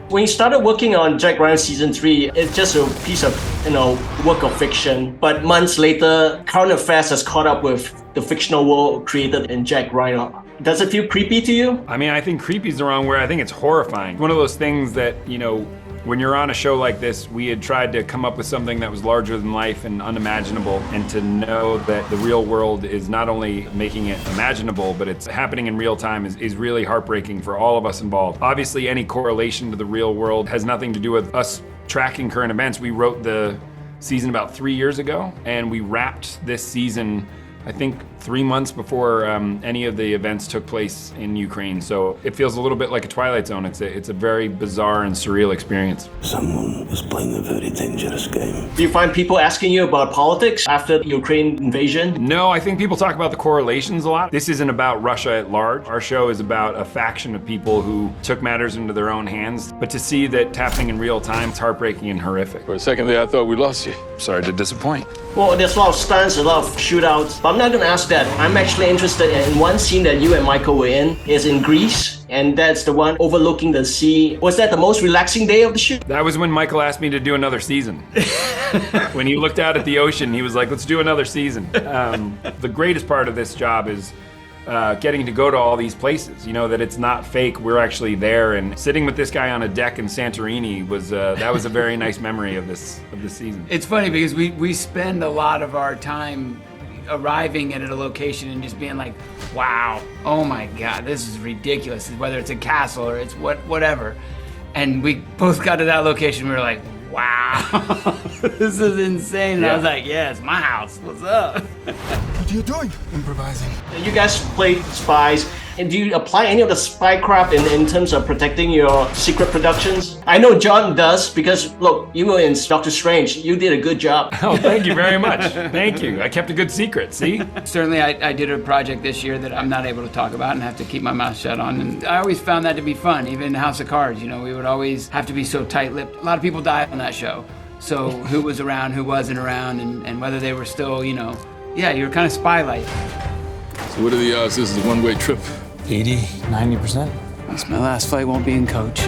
When you started working on Jack Ryan season 3, it's just a piece of, work of fiction. But months later, current affairs has caught up with the fictional world created in Jack Ryan. Does it feel creepy to you? I mean, I think creepy is the wrong word. I think it's horrifying. One of those things that, when you're on a show like this, we had tried to come up with something that was larger than life and unimaginable, and to know that the real world is not only making it imaginable, but it's happening in real time is really heartbreaking for all of us involved. Obviously, any correlation to the real world has nothing to do with us tracking current events. We wrote the season about 3 years ago, and we wrapped this season, I think, 3 months before any of the events took place in Ukraine. So it feels a little bit like a Twilight Zone. It's a very bizarre and surreal experience. Someone was playing a very dangerous game. Do you find people asking you about politics after the Ukraine invasion? No, I think people talk about the correlations a lot. This isn't about Russia at large. Our show is about a faction of people who took matters into their own hands. But to see that happening in real time, it's heartbreaking and horrific. For a second there, I thought we lost you. Sorry to disappoint. Well, there's a lot of stunts, a lot of shootouts, but I'm not gonna ask that. I'm actually interested in one scene that you and Michael were in, is in Greece, and that's the one overlooking the sea. Was that the most relaxing day of the shoot? That was when Michael asked me to do another season. When he looked out at the ocean, he was like, let's do another season. The greatest part of this job is getting to go to all these places, that it's not fake, we're actually there. And sitting with this guy on a deck in Santorini was a very nice memory of this season. It's funny because we spend a lot of our time arriving at a location and just being like, wow, oh my God, this is ridiculous, whether it's a castle or it's whatever. And we both got to that location, we were like, wow, this is insane. And I was like, yeah, it's my house, what's up? What are you doing? Improvising. You guys play spies, and do you apply any of the spycraft in terms of protecting your secret productions? I know John does, because look, you were in Doctor Strange. You did a good job. Oh, thank you very much. Thank you. I kept a good secret, see? Certainly, I did a project this year that I'm not able to talk about and have to keep my mouth shut on. And I always found that to be fun, even in House of Cards. We would always have to be so tight-lipped. A lot of people died on that show. So who was around, who wasn't around, and whether they were still, yeah, you were kind of spy-like. So what are the odds this is a one-way trip? 80, 90%. That's my last fight won't be in coach.